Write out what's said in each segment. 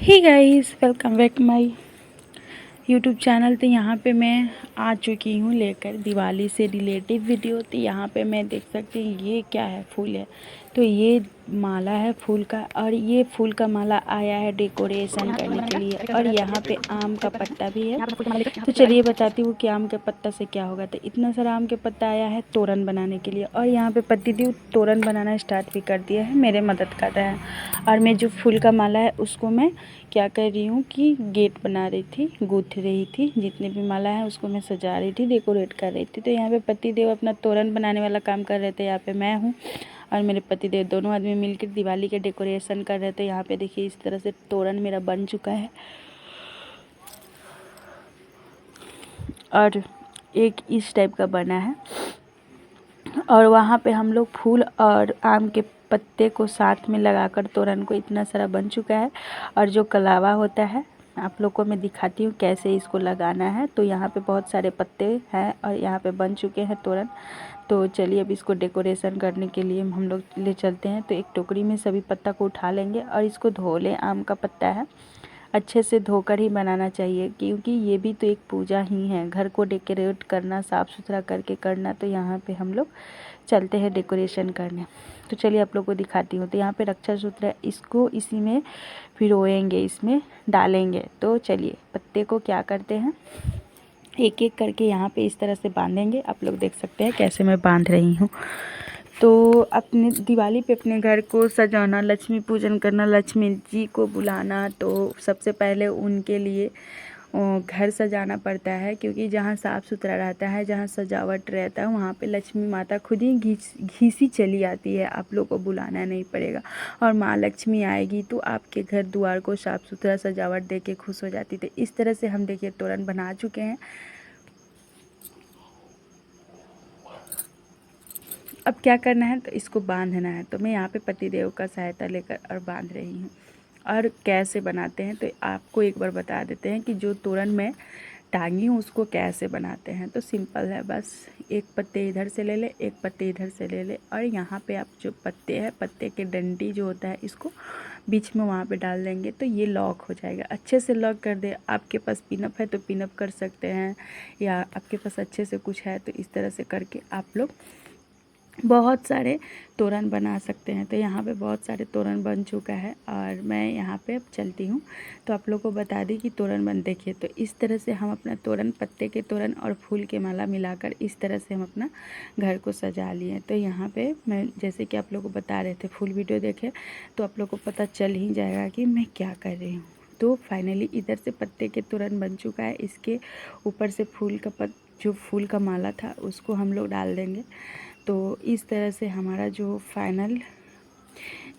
Hey guys, welcome back my YouTube channel. तो यहाँ पे मैं आ चुकी हूँ लेकर दिवाली से रिलेटिव वीडियो। तो यहाँ पे मैं देख सकती हूँ ये क्या है, फूल है। तो ये माला है फूल का, और ये फूल का माला आया है डेकोरेशन करने के लिए। और यहाँ पे आम का पत्ता भी है। तो चलिए बताती हूँ कि आम के पत्ता से क्या होगा। तो इतना सारा आम के पत्ता आया है तोरण बनाने के लिए। और यहाँ पे पति देव तोरण बनाना स्टार्ट भी कर दिया है, मेरे मदद कर रहा है। और मैं जो फूल का माला है उसको मैं क्या कर रही हूँ कि गेट बना रही थी, गूँथ रही थी। जितने भी माला है उसको मैं सजा रही थी, डेकोरेट कर रही थी। तो यहाँ पे पति देव अपना तोरण बनाने वाला काम कर रहे थे। यहाँ पे मैं हूँ और मेरे पति देव, दोनों आदमी मिलकर दिवाली के डेकोरेशन कर रहे थे। यहाँ पे देखिए इस तरह से तोरण मेरा बन चुका है। और एक इस टाइप का बना है। और वहाँ पे हम लोग फूल और आम के पत्ते को साथ में लगाकर तोरण को इतना सारा बन चुका है। और जो कलावा होता है, आप लोग को मैं दिखाती हूँ कैसे इसको लगाना है। तो यहाँ पे बहुत सारे पत्ते हैं और यहाँ पे बन चुके हैं तोरण। तो चलिए अब इसको डेकोरेशन करने के लिए हम लोग ले चलते हैं। तो एक टोकरी में सभी पत्ता को उठा लेंगे और इसको धो लें। आम का पत्ता है, अच्छे से धोकर ही बनाना चाहिए, क्योंकि ये भी तो एक पूजा ही है, घर को डेकोरेट करना, साफ़ सुथरा करके करना। तो यहाँ पे हम लोग चलते हैं डेकोरेशन करने। तो चलिए आप लोग को दिखाती हूँ। तो यहाँ पे रक्षा सूत्र है, इसको इसी में पिरोएंगे, इसमें डालेंगे। तो चलिए पत्ते को क्या करते हैं, एक एक करके यहाँ पे इस तरह से बांधेंगे। आप लोग देख सकते हैं कैसे मैं बांध रही हूँ। तो अपने दिवाली पे अपने घर को सजाना, लक्ष्मी पूजन करना, लक्ष्मी जी को बुलाना, तो सबसे पहले उनके लिए घर सजाना पड़ता है। क्योंकि जहाँ साफ़ सुथरा रहता है, जहाँ सजावट रहता है, वहाँ पे लक्ष्मी माता खुद ही घिसी चली आती है, आप लोग को बुलाना नहीं पड़ेगा। और माँ लक्ष्मी आएगी तो आपके घर द्वार को साफ़ सुथरा सजावट दे के खुश हो जाती। तो इस तरह से हम देखिए तोरण बना चुके हैं। अब क्या करना है, तो इसको बांधना है। तो मैं यहाँ पे पतिदेव का सहायता लेकर और बांध रही हूँ। और कैसे बनाते हैं तो आपको एक बार बता देते हैं कि जो तोरण मैं टांगी हूँ उसको कैसे बनाते हैं। तो सिंपल है, बस एक पत्ते इधर से ले ले, एक पत्ते इधर से ले ले। और यहाँ पे आप जो पत्ते हैं, पत्ते के डंडी जो होता है, इसको बीच में वहाँ पे डाल देंगे तो ये लॉक हो जाएगा। अच्छे से लॉक कर दे। आपके पास पिनअप है तो पिनअप कर सकते हैं, या आपके पास अच्छे से कुछ है तो इस तरह से करके आप लोग बहुत सारे तोरण बना सकते हैं। तो यहाँ पे बहुत सारे तोरण बन चुका है और मैं यहाँ पे अब चलती हूँ। तो आप लोग को बता दी कि तोरण बन, देखिए तो इस तरह से हम अपना तोरण, पत्ते के तोरण और फूल के माला मिलाकर इस तरह से हम अपना घर को सजा लिए। तो यहाँ पे मैं जैसे कि आप लोग को बता रहे थे, फुल वीडियो देखे तो आप लोग को पता चल ही जाएगा कि मैं क्या कर रही हूँ। तो फाइनली इधर से पत्ते के तोरण बन चुका है, इसके ऊपर से फूल का जो फूल का माला था उसको हम लोग डाल देंगे। तो इस तरह से हमारा जो फाइनल,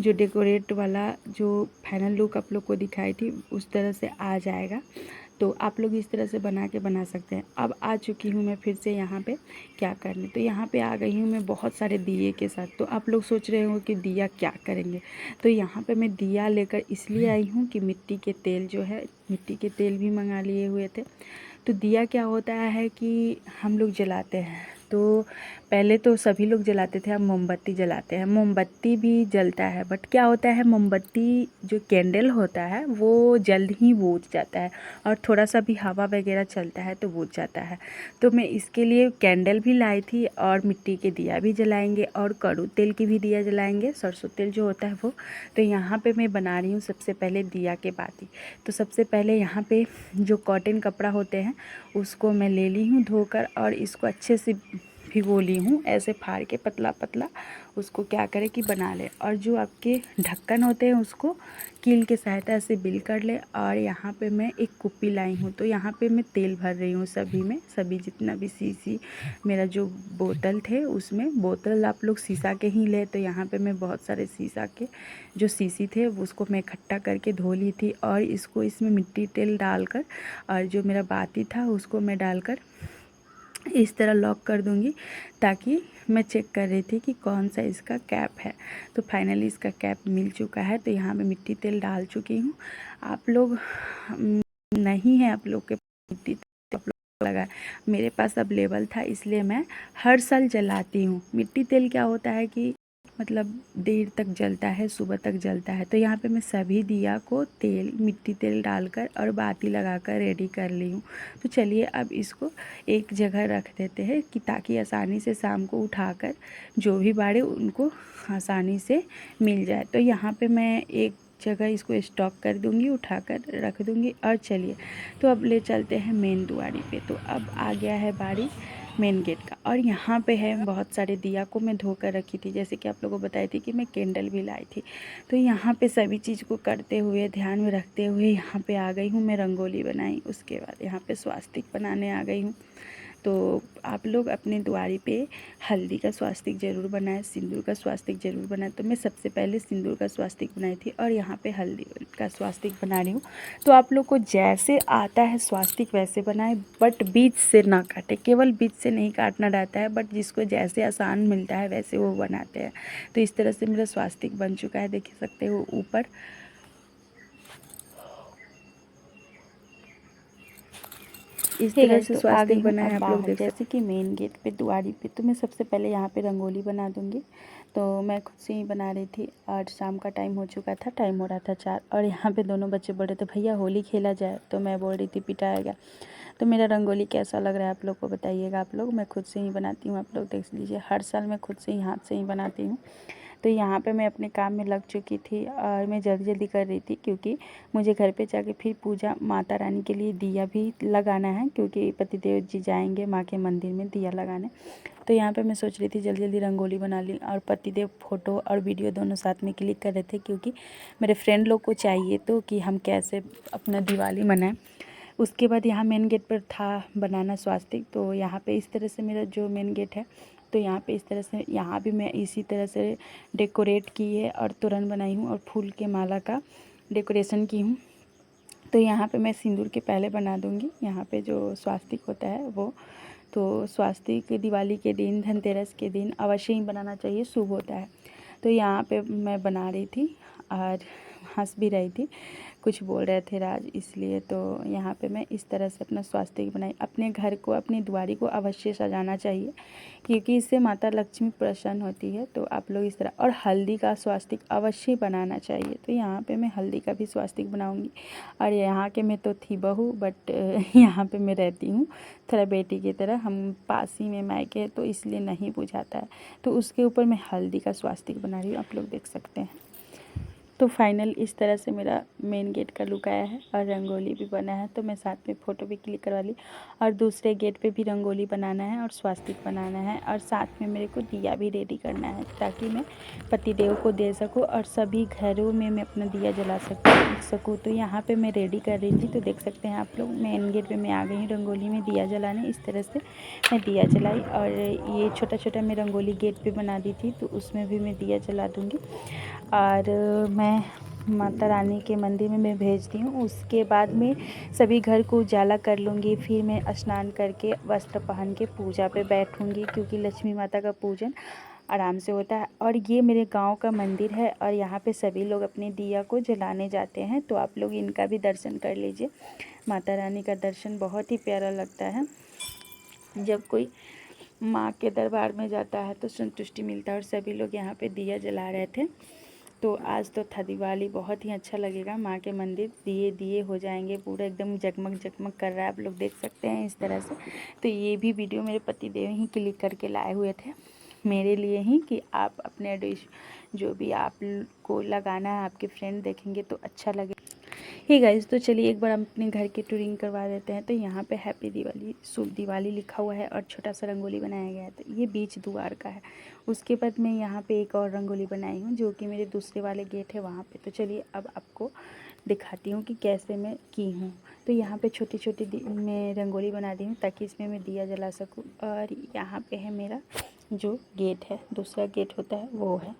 जो डेकोरेट वाला जो फाइनल लुक आप लोग को दिखाई थी उस तरह से आ जाएगा। तो आप लोग इस तरह से बना सकते हैं। अब आ चुकी हूँ मैं फिर से यहाँ पे क्या करने। तो यहाँ पे आ गई हूँ मैं बहुत सारे दिए के साथ। तो आप लोग सोच रहे हो कि दिया क्या करेंगे। तो यहाँ पे मैं दिया लेकर इसलिए आई हूँ कि मिट्टी के तेल जो है, मिट्टी के तेल भी मंगा लिए हुए थे। तो दिया क्या होता है कि हम लोग जलाते हैं। तो पहले तो सभी लोग जलाते थे, अब मोमबत्ती जलाते हैं। मोमबत्ती भी जलता है, बट क्या होता है, मोमबत्ती जो कैंडल होता है वो जल्द ही बुझ जाता है, और थोड़ा सा भी हवा वगैरह चलता है तो बुझ जाता है। तो मैं इसके लिए कैंडल भी लाई थी, और मिट्टी के दिया भी जलाएंगे, और कड़ू तेल की भी दिया जलाएंगे, सरसों तेल जो होता है वो। तो यहाँ पे मैं बना रही हूँ सबसे पहले दिया के बाती। तो सबसे पहले यहाँ पे जो कॉटन कपड़ा होते हैं उसको मैं ले ली हूँ धोकर, और इसको अच्छे से भिगो ली हूँ, ऐसे फाड़ के पतला पतला उसको क्या करें कि बना ले। और जो आपके ढक्कन होते हैं उसको कील के सहायता से बिल कर ले। और यहाँ पे मैं एक कुप्पी लाई हूँ, तो यहाँ पे मैं तेल भर रही हूँ सभी में, सभी जितना भी सीसी मेरा जो बोतल थे उसमें। बोतल आप लोग शीशा के ही ले। तो यहाँ पे मैं बहुत सारे शीशा के जो सीसी थे उसको मैं इकट्ठा करके धो ली थी, और इसको इसमें मिट्टी तेल डालकर, और जो मेरा बाती था उसको मैं डालकर इस तरह लॉक कर दूंगी, ताकि मैं चेक कर रही थी कि कौन सा इसका कैप है। तो फाइनली इसका कैप मिल चुका है। तो यहाँ मैं मिट्टी तेल डाल चुकी हूँ। आप लोग नहीं है, आप लोग के मिट्टी तेल आप लोग लगा, मेरे पास अवेलेबल था इसलिए मैं हर साल जलाती हूँ। मिट्टी तेल क्या होता है कि मतलब देर तक जलता है, सुबह तक जलता है। तो यहाँ पे मैं सभी दिया को तेल, मिट्टी तेल डालकर और बाती लगाकर रेडी कर ली हूँ। तो चलिए अब इसको एक जगह रख देते हैं कि ताकि आसानी से शाम को उठाकर जो भी बाड़े उनको आसानी से मिल जाए। तो यहाँ पे मैं एक जगह इसको स्टॉक कर दूँगी, उठाकर रख दूँगी। और चलिए तो अब ले चलते हैं मेन दुआरी पे। तो अब आ गया है बारी मेन गेट का। और यहाँ पे है बहुत सारे दिया को मैं धोकर रखी थी, जैसे कि आप लोगों को बताई थी कि मैं कैंडल भी लाई थी। तो यहाँ पे सभी चीज़ को करते हुए, ध्यान में रखते हुए यहाँ पे आ गई हूँ मैं। रंगोली बनाई, उसके बाद यहाँ पे स्वास्तिक बनाने आ गई हूँ। तो आप लोग अपने द्वारी पे हल्दी का स्वास्तिक ज़रूर बनाएं, सिंदूर का स्वास्तिक ज़रूर बनाएं। तो मैं सबसे पहले सिंदूर का स्वास्तिक बनाई थी और यहाँ पे हल्दी का स्वास्तिक बना रही हूँ। तो आप लोग को जैसे आता है स्वास्तिक वैसे बनाएं, बट बीच से ना काटें। केवल बीच से नहीं काटना रहता है, बट जिसको जैसे आसान मिलता है वैसे वो बनाते हैं। तो इस तरह से मेरा स्वास्तिक बन चुका है, देख सकते हो ऊपर। इस तरह से स्वास्तिक बना है, आप लोग देख सकते। जैसे कि मेन गेट पे दुआरी पे तो मैं सबसे पहले यहाँ पे रंगोली बना दूँगी। तो मैं खुद से ही बना रही थी और शाम का टाइम हो चुका था, टाइम हो रहा था 4। और यहाँ पे दोनों बच्चे बोल रहे थे भैया होली खेला जाए, तो मैं बोल रही थी पिटाएगा। तो मेरा रंगोली कैसा लग रहा है आप लोग को बताइएगा। आप लोग, मैं खुद से ही बनाती हूँ, आप लोग देख लीजिए। हर साल मैं खुद से ही हाथ से ही बनाती हूँ। तो यहाँ पे मैं अपने काम में लग चुकी थी और मैं जल्दी जल्दी कर रही थी, क्योंकि मुझे घर पे जाके फिर पूजा माता रानी के लिए दिया भी लगाना है, क्योंकि पतिदेव जी जाएंगे माँ के मंदिर में दिया लगाने। तो यहाँ पे मैं सोच रही थी जल्दी जल्दी रंगोली बना ली। और पतिदेव फ़ोटो और वीडियो दोनों साथ में क्लिक कर रहे थे, क्योंकि मेरे फ्रेंड लोग को चाहिए तो कि हम कैसे अपना दिवाली मनाएं। उसके बाद यहाँ मेन गेट पर था बनाना स्वास्तिक। तो यहाँ पे इस तरह से मेरा जो मेन गेट है, तो यहाँ पे इस तरह से यहाँ भी मैं इसी तरह से डेकोरेट की है और तोरण बनाई हूँ और फूल के माला का डेकोरेशन की हूँ। तो यहाँ पे मैं सिंदूर के पहले बना दूँगी यहाँ पे जो स्वास्तिक होता है वो। तो स्वास्तिक दिवाली के दिन, धनतेरस के दिन अवश्य ही बनाना चाहिए, शुभ होता है। तो यहाँ पे मैं बना रही थी और हंस भी रही थी, कुछ बोल रहे थे राज, इसलिए। तो यहाँ पे मैं इस तरह से अपना स्वास्तिक बनाई। अपने घर को, अपनी द्वारी को अवश्य सजाना चाहिए, क्योंकि इससे माता लक्ष्मी प्रसन्न होती है। तो आप लोग इस तरह, और हल्दी का स्वास्तिक अवश्य बनाना चाहिए। तो यहाँ पे मैं हल्दी का भी स्वास्तिक बनाऊँगी। और यहाँ के मैं तो थी बहू, बट यहाँ पे मैं रहती हूँ थोड़ा बेटी की तरह। हम पास ही में मायके है, तो इसलिए नहीं बुझाता है। तो उसके ऊपर मैं हल्दी का स्वास्तिक बना रही हूँ, आप लोग देख सकते हैं। तो फाइनल इस तरह से मेरा मेन गेट का लुक आया है और रंगोली भी बना है। तो मैं साथ में फ़ोटो भी क्लिक करवा ली। और दूसरे गेट पे भी रंगोली बनाना है और स्वास्तिक बनाना है, और साथ में मेरे को दिया भी रेडी करना है, ताकि मैं पतिदेव को दे सकूं और सभी घरों में मैं अपना दिया जला सकूँ। तो यहाँ पे मैं रेडी कर रही थी। तो देख सकते हैं आप लोग, मेन गेट पे मैं आ गई हूँ रंगोली में दिया जलाने। इस तरह से मैं दिया जलाई। और ये छोटा छोटा मैं रंगोली गेट पे बना दी थी, तो उसमें भी मैं दिया जला दूँगी। और मैं माता रानी के मंदिर में मैं भेजती हूँ। उसके बाद में सभी घर को उजाला कर लूँगी। फिर मैं स्नान करके वस्त्र पहन के पूजा पे बैठूँगी, क्योंकि लक्ष्मी माता का पूजन आराम से होता है। और ये मेरे गांव का मंदिर है और यहाँ पे सभी लोग अपने दिया को जलाने जाते हैं। तो आप लोग इनका भी दर्शन कर लीजिए। माता रानी का दर्शन बहुत ही प्यारा लगता है। जब कोई माँ के दरबार में जाता है तो संतुष्टि मिलता है। और सभी लोग यहाँ पे दिया जला रहे थे। तो आज तो था दिवाली, बहुत ही अच्छा लगेगा। माँ के मंदिर दिए दिए हो जाएंगे, पूरा एकदम जगमग जगमग कर रहा है, आप लोग देख सकते हैं इस तरह से। तो ये भी वीडियो मेरे पतिदेव ही क्लिक करके लाए हुए थे मेरे लिए ही, कि आप अपने डिश जो भी आप को लगाना है, आपके फ्रेंड देखेंगे तो अच्छा लगे। हे गाइस, तो चलिए एक बार हम अपने घर की टूरिंग करवा देते हैं। तो यहाँ पे हैप्पी दिवाली, शुभ दिवाली लिखा हुआ है और छोटा सा रंगोली बनाया गया है। तो ये बीच द्वार का है। उसके बाद मैं यहाँ पे एक और रंगोली बनाई हूँ, जो कि मेरे दूसरे वाले गेट है वहाँ पे। तो चलिए अब आपको दिखाती हूँ कि कैसे मैं की हूँ। तो यहाँ पे छोटी छोटी मैं रंगोली बना दी हूँ, ताकि इसमें मैं दिया जला सकूँ। और यहाँ पे है मेरा जो गेट है, दूसरा गेट होता है वो है।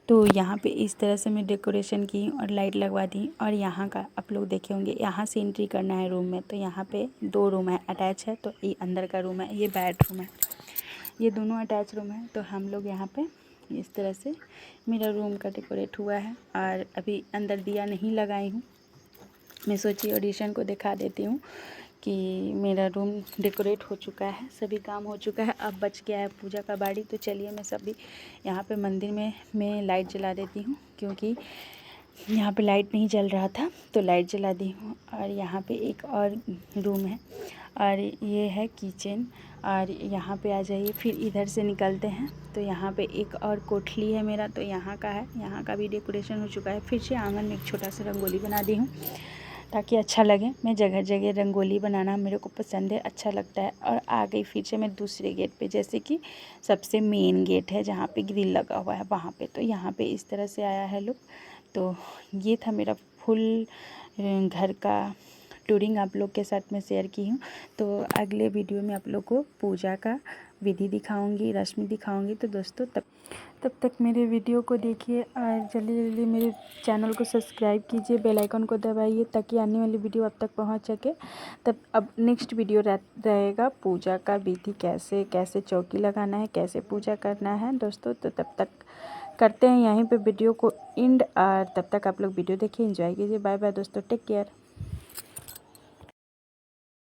तो यहाँ पे इस तरह से मैं डेकोरेशन की और लाइट लगवा दी। और यहाँ का आप लोग देखे होंगे, यहाँ से एंट्री करना है रूम में। तो यहाँ पे 2 रूम है, अटैच है। तो ये अंदर का रूम है, ये बेडरूम है, ये दोनों अटैच रूम है। तो हम लोग यहाँ पे इस तरह से मेरा रूम का डेकोरेट हुआ है। और अभी अंदर दिया नहीं लगाई हूँ, मैं सोची ऑडिशन को दिखा देती हूँ कि मेरा रूम डेकोरेट हो चुका है, सभी काम हो चुका है। अब बच गया है पूजा का बाड़ी। तो चलिए मैं सभी यहाँ पे मंदिर में मैं लाइट जला देती हूँ, क्योंकि यहाँ पे लाइट नहीं जल रहा था तो लाइट जला दी हूँ। और यहाँ पे एक और रूम है और ये है किचन। और यहाँ पे आ जाइए, फिर इधर से निकलते हैं तो यहाँ पे एक और कोठली है मेरा, तो यहाँ का है, यहाँ का भी डेकोरेशन हो चुका है। फिर से आंगन में एक छोटा सा रंगोली बना दी हूँ ताकि अच्छा लगे। मैं जगह जगह रंगोली बनाना मेरे को पसंद है, अच्छा लगता है। और आ गई फिर से मैं दूसरे गेट पे, जैसे कि सबसे मेन गेट है जहाँ पे ग्रिल लगा हुआ है वहाँ पे। तो यहाँ पे इस तरह से आया है लुक। तो ये था मेरा फुल घर का टूरिंग आप लोग के साथ में शेयर की हूँ। तो अगले वीडियो में आप लोग को पूजा का विधि दिखाऊंगी, रस्म दिखाऊंगी। तो दोस्तों तब तक मेरे वीडियो को देखिए और जल्दी जल्दी मेरे चैनल को सब्सक्राइब कीजिए, बेल आइकन को दबाइए ताकि आने वाली वीडियो आप तक पहुंच सके। तब अब नेक्स्ट वीडियो रहेगा पूजा का विधि, कैसे कैसे चौकी लगाना है, कैसे पूजा करना है दोस्तों। तो तब तक करते हैं यहीं पे वीडियो को एंड। और तब तक आप लोग वीडियो देखिए, एंजॉय कीजिए। बाय बाय दोस्तों, टेक केयर।